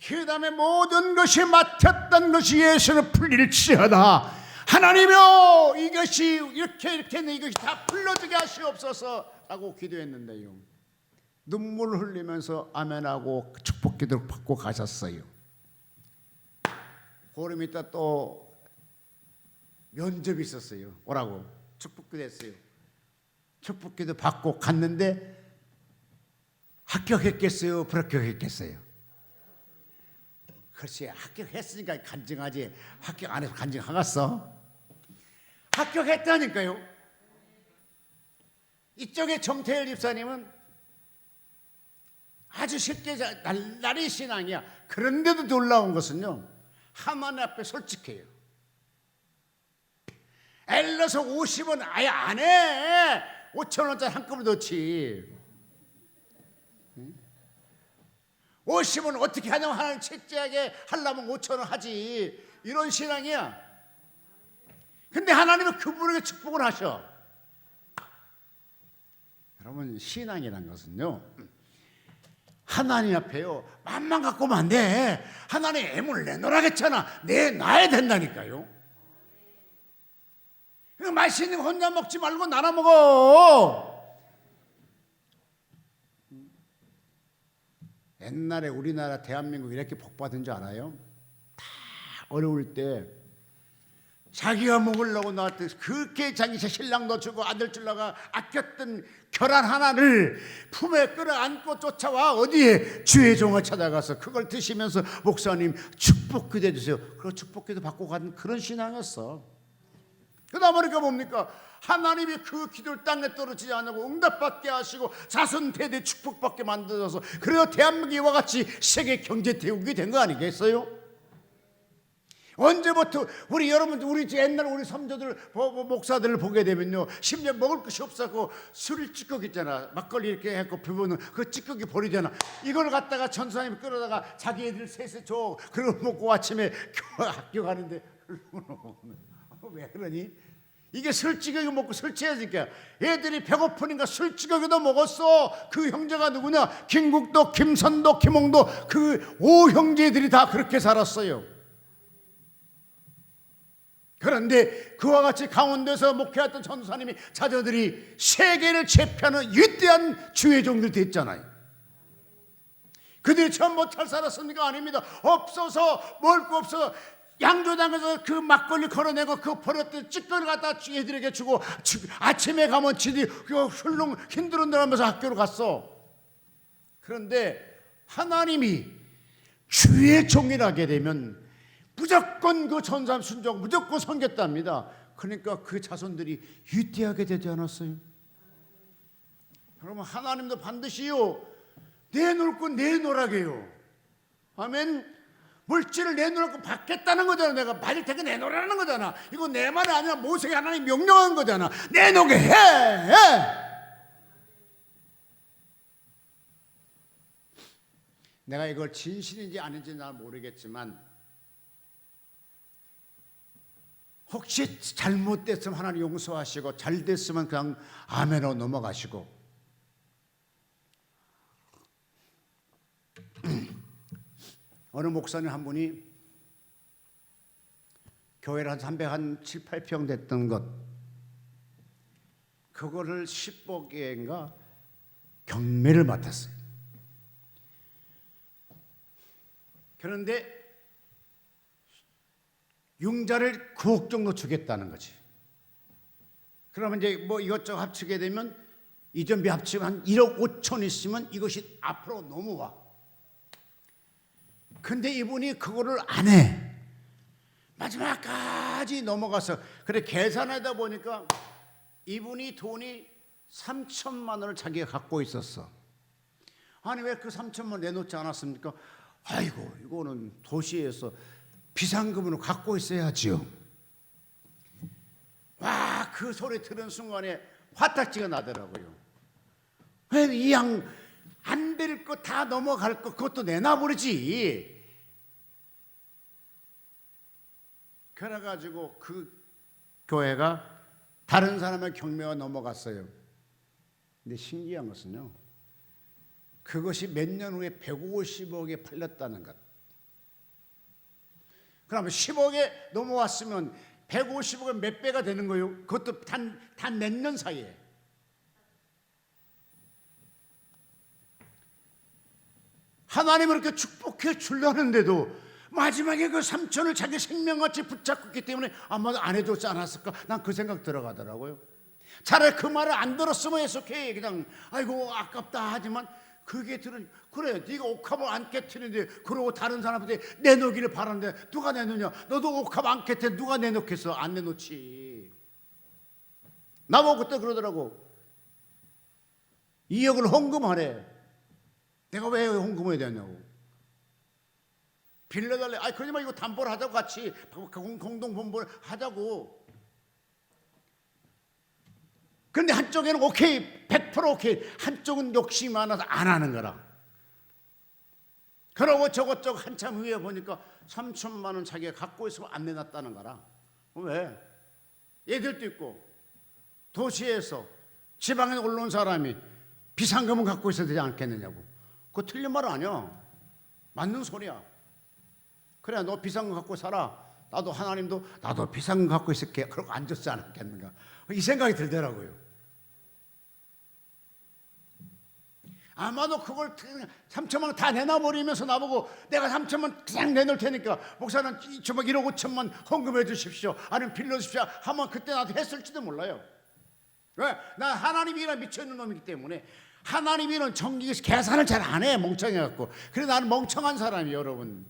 그 다음에 모든 것이 맡았던 것이 예수는 풀릴지어다. 하나님이여, 이것이 이렇게 이것이 다 풀려지게 하시옵소서 라고 기도했는데요, 눈물 흘리면서 아멘하고 축복기도를 받고 가셨어요. 보름 있다 또 면접이 있었어요. 오라고 축복기도 했어요. 축복기도 받고 갔는데 합격했겠어요? 불합격했겠어요? 글쎄, 합격했으니까 간증하지 합격 안 해서 간증하겠어? 합격했다니까요. 이쪽에 정태일 집사님은 아주 쉽게 날라리 신앙이야. 그런데도 놀라운 것은요, 하나님 앞에 솔직해요. 엘러서 50원 아예 안 해. 5,000원짜리 한꺼번에 넣지. 50원 어떻게 하냐면 하나님 책제하게 하려면 5,000원 하지. 이런 신앙이야. 근데 하나님은 그분에게 축복을 하셔. 여러분, 신앙이란 것은요, 하나님 앞에요 맘만 갖고 오면 안 돼. 하나님 애물 내놓으라겠잖아. 내놔야 된다니까요. 맛있는 거 혼자 먹지 말고 나눠 먹어. 옛날에 우리나라 대한민국 이렇게 복받은 줄 알아요? 다 어려울 때 자기가 먹으려고 나왔더니 그렇게 자기 신랑도 주고 아들 주려고 아꼈던 계란 하나를 품에 끌어안고 쫓아와 어디에 주의 종을 찾아가서 그걸 드시면서 목사님 축복기도 해주세요. 그 축복기도 받고 간 그런 신앙이었어. 그러다 보니까 뭡니까? 하나님이 그 기도를 땅에 떨어지지 않고 응답받게 하시고 자손 대대 축복받게 만들어서 그래서 대한민국이 이와 같이 세계 경제 대국이 된 거 아니겠어요? 언제부터 우리 여러분, 우리 옛날 우리 선조들 목사들을 보게 되면요, 심지어 먹을 것이 없었고 술 찌꺼기 있잖아. 막걸리 이렇게 해갖고 비우는 그 찌꺼기 버리잖아. 이걸 갖다가 전사님이 끌어다가 자기 애들 셋에 줘. 그걸 먹고 아침에 학교 가는데 왜 그러니? 이게 술찌개기 먹고 술 취해지니까 애들이 배고프니까 술찌개기도 먹었어. 그 형제가 누구냐? 김국도, 김선도, 김홍도, 그 5형제들이 다 그렇게 살았어요. 그런데 그와 같이 강원도에서 목회했던 전도사님이 자녀들이 세계를 제패하는 위대한 주의 종들이 됐잖아요. 그들이 전 못할 살았습니까? 아닙니다. 없어서 먹을 거 없어서 양조장에서 그 막걸리 걸어내고 그 버렸던 찌꺼기를 갖다 애들에게 주고 아침에 가면 지들이 훌렁 힘들은데 하면서 학교로 갔어. 그런데 하나님이 주의 종이라게 되면 무조건 그 전사람 순종 무조건 섬겼답니다. 그러니까 그 자손들이 위대하게 되지 않았어요? 그러면 하나님도 반드시요 내놓을 건 내놓으라게요. 아멘. 물질을 내놓으라고 받겠다는 거잖아. 내가 받을 테니까 내놓으라는 거잖아. 이거 내 말이 아니라 모세가 하나님 명령한 거잖아. 내놓게 해. 내가 이걸 진실인지 아닌지 난 모르겠지만 혹시 잘못됐으면 하나님 용서하시고 잘 됐으면 그냥 아멘으로 넘어가시고 어느 목사님 한 분이 교회를 한 307, 8평 됐던 것 그거를 10억인가 경매를 맡았어요. 그런데 융자를 9억 정도 주겠다는 거지. 그러면 이제 뭐 이것저것 합치게 되면 이전비 합치면 한 1억 5천 있으면 이것이 앞으로 넘어와. 근데 이분이 그거를 안 해. 마지막까지 넘어가서 그래 계산하다 보니까 이분이 돈이 3천만 원을 자기가 갖고 있었어. 아니 왜 그 3천만 원 내놓지 않았습니까? 아이고 이거는 도시에서 비상금으로 갖고 있어야지요. 와 그 소리 들은 순간에 화딱지가 나더라고요. 왜 이 양 안 될 거 다 넘어갈 거 그것도 내놔버리지. 그래가지고 그 교회가 다른 사람의 경매가 넘어갔어요. 근데 신기한 것은요, 그것이 몇 년 후에 150억에 팔렸다는 것. 그러면 10억에 넘어왔으면 150억은 몇 배가 되는 거예요? 그것도 단 몇 년 사이에. 하나님은 그렇게 축복해 주려는데도 마지막에 그 3천을 자기 생명같이 붙잡고 있기 때문에 아마도 안 해줬지 않았을까? 난 그 생각 들어가더라고요. 차라리 그 말을 안 들었으면 해석해. 그냥 아이고 아깝다 하지만 그게 들으니 그래 네가 옥합을 안 깨트리는데 그러고 다른 사람한테 내놓기를 바라는데 누가 내놓냐? 너도 옥합 안 깨트려 누가 내놓겠어? 안 내놓지. 나보고 그때 그러더라고. 2억을 헌금하래. 내가 왜 헌금해야 되냐고. 빌려달래. 아니 그러지만 이거 담보를 하자고 같이 공동본부를 하자고. 그런데 한쪽에는 오케이 100% 오케이 한쪽은 욕심이 많아서 안 하는 거라. 그러고 저것저것 한참 후에 보니까 3천만 원 자기가 갖고 있으면 안 내놨다는 거라. 왜? 얘들도 있고 도시에서 지방에 올라온 사람이 비상금은 갖고 있어야 되지 않겠느냐고. 그거 틀린 말 아니야. 맞는 소리야. 그래 너 비상금 갖고 살아. 나도 하나님도 나도 비상금 갖고 있을게. 그러고 앉았지 않았겠는가. 이 생각이 들더라고요. 아마도 그걸 3천만 원 다 내놔버리면서 나보고 내가 3천만 원 그냥 내놓을 테니까 목사는 1억 5천만 헌금해 주십시오. 아니면 빌려주십시오. 하면 그때 나도 했을지도 몰라요. 왜? 난 하나님이랑 미쳐있는 놈이기 때문에. 하나님이는 정기에서 계산을 잘 안 해. 멍청해갖고. 그래서 나는 멍청한 사람이에요 여러분.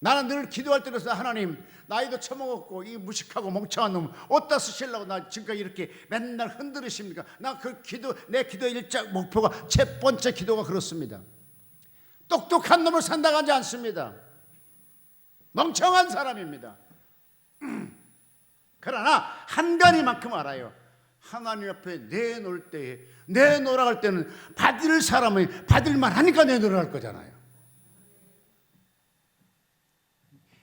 나는 늘 기도할 때로서 하나님 나이도 처먹었고 이 무식하고 멍청한 놈 어디다 쓰시려고 나 지금까지 이렇게 맨날 흔들으십니까? 나 그 기도 내 기도의 일자 목표가 첫 번째 기도가 그렇습니다. 똑똑한 놈을 산다고 하지 않습니다. 멍청한 사람입니다. 그러나 한 가지만큼 알아요. 하나님 앞에 내놓을 때에 내놓으라 할 때는 받을 사람이 받을만 하니까 내놓으라 할 거잖아요.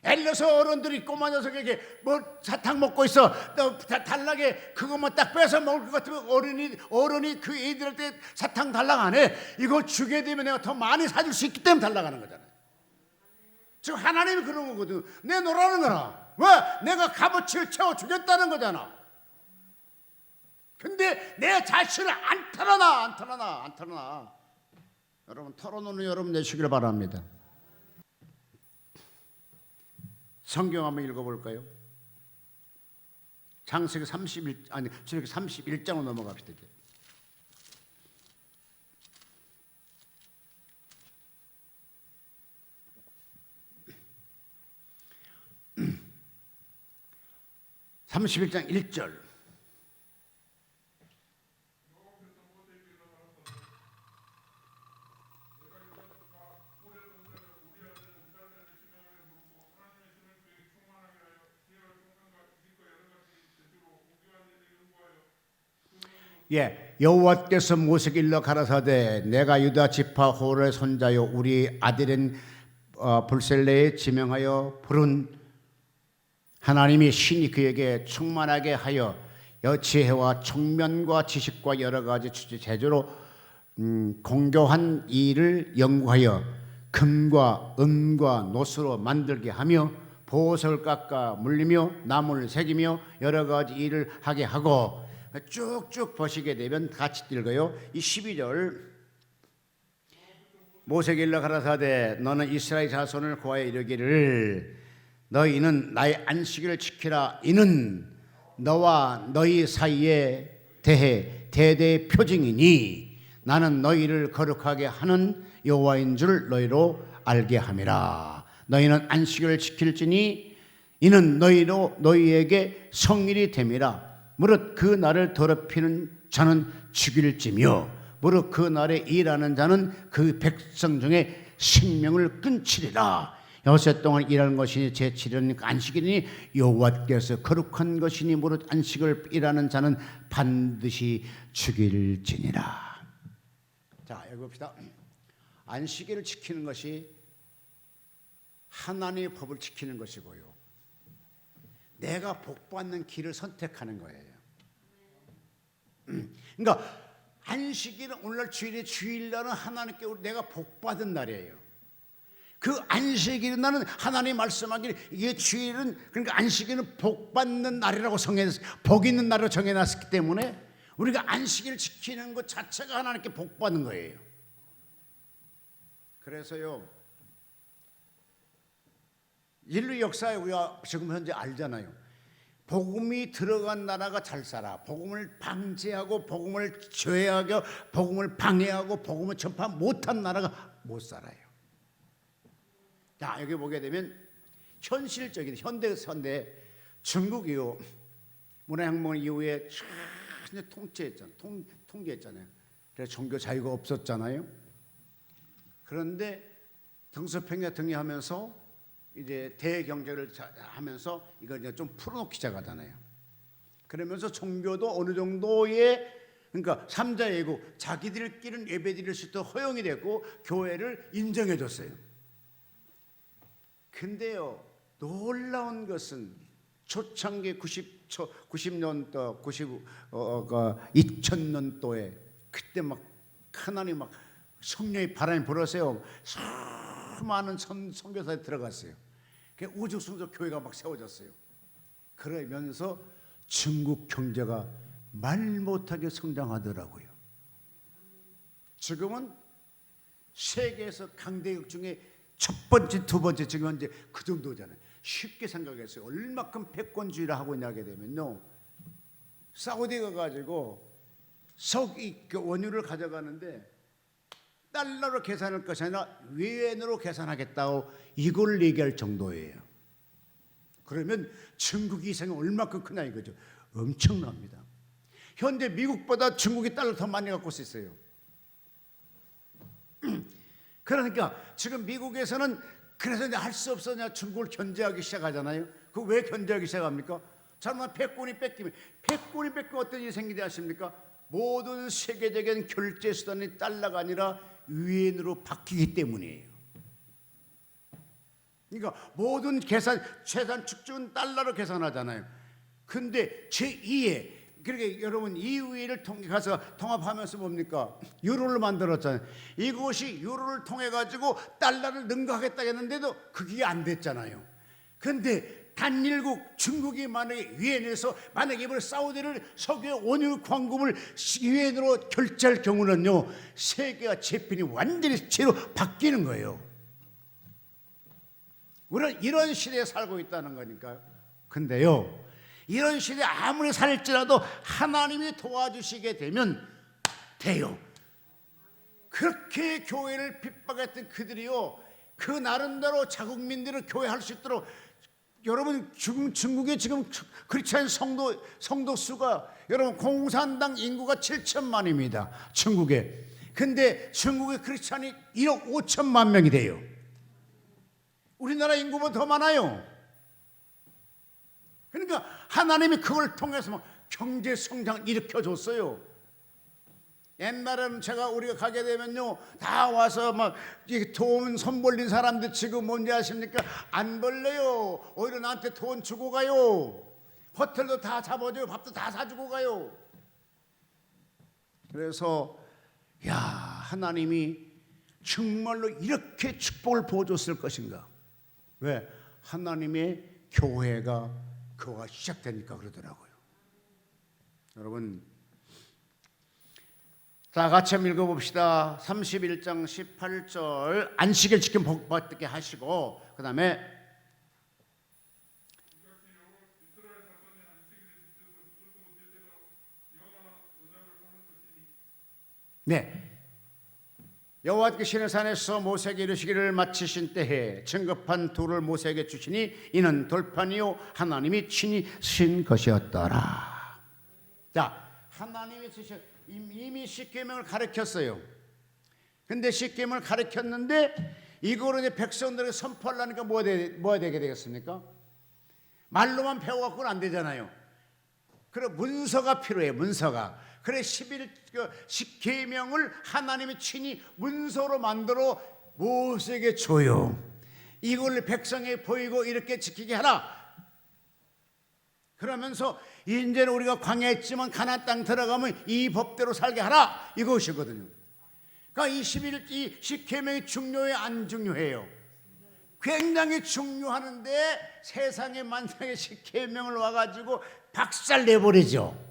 엘리서 어른들이 꼬마 녀석에게 뭐 사탕 먹고 있어 너 달라게 그것만 딱 뺏어 먹을 것 같으면 어른이 그 애들한테 사탕 달라고 안 해. 이걸 주게 되면 내가 더 많이 사줄 수 있기 때문에 달라고 하는 거잖아요. 지금 하나님이 그런 거거든. 내놓으라는 거나. 왜? 내가 값어치를 채워주겠다는 거잖아. 근데 내 자신을 안 털어놔. 여러분 털어놓는 여러분 내시길 바랍니다. 성경 한번 읽어볼까요? 창세기 31장으로 넘어갑시다. 이제. (31장) 1절. 여호와께서 모세에게 일러 가라사대 내가 유다 지파 호르의 손자요 우리 아들인 불셀레에 지명하여 부른 하나님이 신이 그에게 충만하게 하여 지혜와 총명과 지식과 여러 가지 제조로 공교한 일을 연구하여 금과 은과 노수로 만들게 하며 보석을 깎아 물리며 나무를 새기며 여러 가지 일을 하게 하고, 쭉쭉 보시게 되면 같이 읽어요. 이 12절, 모세에게 일러 가라사대 너는 이스라엘 자손을 고하여 이르기를 너희는 나의 안식일을 지키라. 이는 너와 너희 사이에 대해 대대의 표징이니 나는 너희를 거룩하게 하는 여호와인 줄 너희로 알게 함이라. 너희는 안식일을 지킬지니 이는 너희에게 성일이 됨이라. 무릇 그 날을 더럽히는 자는 죽일지며 무릇 그 날에 일하는 자는 그 백성 중에 생명을 끊치리라. 여섯 동안 일하는 것이니 제7일은 안식일이니 여호와께서 거룩한 것이니 무릇 안식을 일하는 자는 반드시 죽일지니라. 자, 여기 봅시다. 안식일을 지키는 것이 하나님의 법을 지키는 것이고요, 내가 복받는 길을 선택하는 거예요. 그러니까 안식일은 오늘날 주일날은 하나님께 내가 복받은 날이에요. 그 안식일은 나는 하나님 말씀하기를 이게 주일은, 그러니까 안식일은 복받는 날이라고 복 있는 날로 정해놨기 때문에 우리가 안식일을 지키는 것 자체가 하나님께 복받는 거예요. 그래서요, 인류 역사에 우리가 지금 현재 알잖아요. 복음이 들어간 나라가 잘 살아. 복음을 방치하고 복음을 저해하고 복음을 방해하고 복음을 전파 못한 나라가 못 살아요. 자, 여기 보게 되면 현실적인 현대 중국이요, 문화혁명 이후에 통제했잖아요. 그래서 종교 자유가 없었잖아요. 그런데 등소평야 등의하면서 이제 대경제를 하면서 이걸 이제 좀 풀어놓기 시작하잖아요. 그러면서 종교도 어느 정도의, 그러니까 삼자예고 자기들끼리는 예배드릴 수 있도록 허용이 됐고 교회를 인정해 줬어요. 근데요, 놀라운 것은 초창기 90년도 2000년도에 그때 막 하나님 막 성령의 바람이 불었어요. 수많은 선교사에 들어갔어요. 우주성적 교회가 막 세워졌어요. 그러면서 중국 경제가 말 못하게 성장하더라고요. 지금은 세계에서 강대국 중에 첫 번째, 두 번째, 지금 현재 그 정도잖아요. 쉽게 생각했어요. 얼마큼 패권주의를 하고 있냐게 되면요, 사우디가 가지고 원유를 가져가는데 달러로 계산할 것이 아니라 위엔으로 계산하겠다고 이걸 얘기할 정도예요. 그러면 중국이 이상이 얼마큼 크냐 이거죠. 엄청납니다. 현재 미국보다 중국이 달러 더 많이 갖고 있어요. 그러니까 지금 미국에서는 그래서 이제 할 수 없었냐 중국을 견제하기 시작하잖아요. 그 왜 견제하기 시작합니까? 잘못 패권이 뺏기면 어떤 일이 생기지 않습니까? 모든 세계적인 결제 수단이 달러가 아니라 위엔으로 바뀌기 때문이에요. 그러니까 모든 재산 축적은 달러로 계산하잖아요. 근데 제2의, 그러니까 여러분 이 위를 통해 가서 통합하면서 뭡니까? 유로를 만들었잖아요. 이것이 유로를 통해 가지고 달러를 능가하겠다 했는데도 그게 안 됐잖아요. 근데 단일국 중국이 만약에 위엔에서 만약에 이번에 사우디를 석유 원유 광금을 위엔으로 결제할 경우는요, 세계가 재편이 완전히 제로 바뀌는 거예요. 우리는 이런 시대에 살고 있다는 거니까요. 근데요, 이런 시대에 아무리 살지라도 하나님이 도와주시게 되면 돼요. 그렇게 교회를 핍박했던 그들이요, 그 나름대로 자국민들을 교회할 수 있도록, 여러분 중국에 지금 크리스찬 성도 수가, 여러분 공산당 인구가 7천만입니다. 중국에. 근데 중국의 크리스찬이 1억 5천만 명이 돼요. 우리나라 인구보다 더 많아요. 그러니까 하나님이 그걸 통해서 막 경제 성장을 일으켜 줬어요. 옛날에는 우리가 가게 되면요, 다 와서 막 돈 손 벌린 사람들 지금 뭔지 아십니까? 안 벌려요. 오히려 나한테 돈 주고 가요. 호텔도 다 잡아줘요. 밥도 다 사주고 가요. 그래서 하나님이 정말로 이렇게 축복을 부어줬을 것인가? 왜? 하나님의 교회가 그거가 시작되니까 그러더라고요. 여러분, 자, 같이 한번 읽어봅시다. 31장 18절 안식일 지켜 복받게 하시고, 그 다음에 여호와께 시내산에서 모세에게 이르시기를 마치신 때에 증거판 둘을 모세에게 주시니 이는 돌판이요 하나님이 친히 쓰신 것이었더라. 자, 하나님이 쓰신 이미 십계명을 가르쳤어요. 근데 십계명을 가르쳤는데 이거를 이제 백성들에게 선포하려니까 뭐가 되게 되겠습니까? 말로만 배워갖고는 안 되잖아요. 그래, 문서가 필요해요. 문서가. 그래, 10계명을 하나님이 친히 문서로 만들어 모세에게 줘요. 이걸 백성에게 보이고 이렇게 지키게 하라. 그러면서 이제는 우리가 광야에 있지만 가나안 땅 들어가면 이 법대로 살게 하라, 이것이거든요. 그러니까 이 10계명이 중요해요, 안 중요해요? 굉장히 중요하는데 세상에 만약에 10계명을 와가지고 박살내버리죠.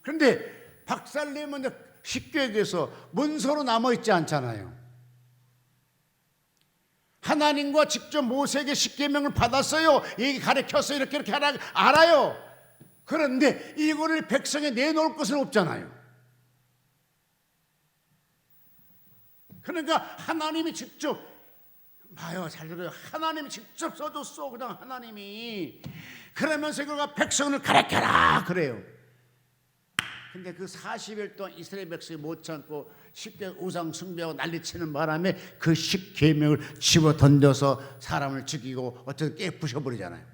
그런데 박살내면 십계명에서 문서로 남아있지 않잖아요. 하나님과 직접 모세에게 십계명을 받았어요. 얘기 가르쳤어요. 이렇게 하라, 알아요. 그런데 이거를 백성에 내놓을 것은 없잖아요. 그러니까 하나님이 직접, 봐요, 잘 들어요. 하나님이 직접 써줬어. 그냥 하나님이. 그러면서 그가 백성을 가르쳐라 그래요. 근데 그 40일 동안 이스라엘 백성이 못 참고 쉽게 우상 숭배하고 난리치는 바람에 그 10계명을 집어 던져서 사람을 죽이고 어쨌든 깨부셔버리잖아요.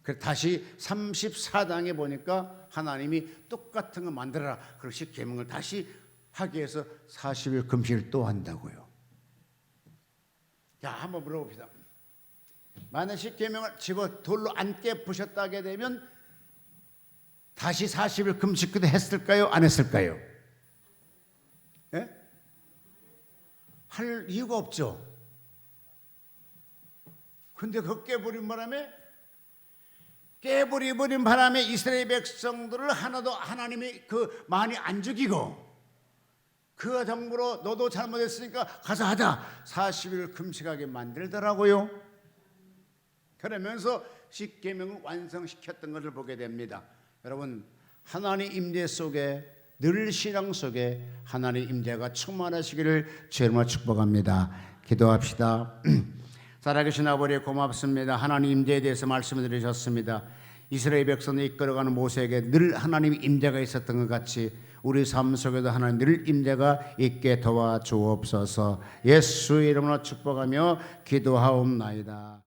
그래서 다시 34장에 보니까 하나님이 똑같은 거 만들어라. 그리고 10계명을 다시 하기 위해서 40일 금식을 또 한다고요. 자, 한번 물어봅시다. 만약 10계명을 집어 돌로 안 깨부셨다게 되면 다시 40일 금식 그때 했을까요? 안 했을까요? 예? 할 이유가 없죠. 근데 그 깨버린 바람에 이스라엘 백성들을 하나도 하나님이 많이 안 죽이고, 그 정부로 너도 잘못했으니까 가서 하자, 40일 금식하게 만들더라고요. 그러면서 10계명을 완성시켰던 것을 보게 됩니다. 여러분, 하나님 임재 속에, 늘 신앙 속에 하나님 임재가 충만하시기를 주님으로 축복합니다. 기도합시다. 살아계신 아버지, 고맙습니다. 하나님 임재에 대해서 말씀을 드리셨습니다. 이스라엘 백성을 이끌어가는 모세에게 늘 하나님 임재가 있었던 것 같이 우리 삶 속에도 하나님 늘 임재가 있게 도와주옵소서. 예수의 이름으로 축복하며 기도하옵나이다.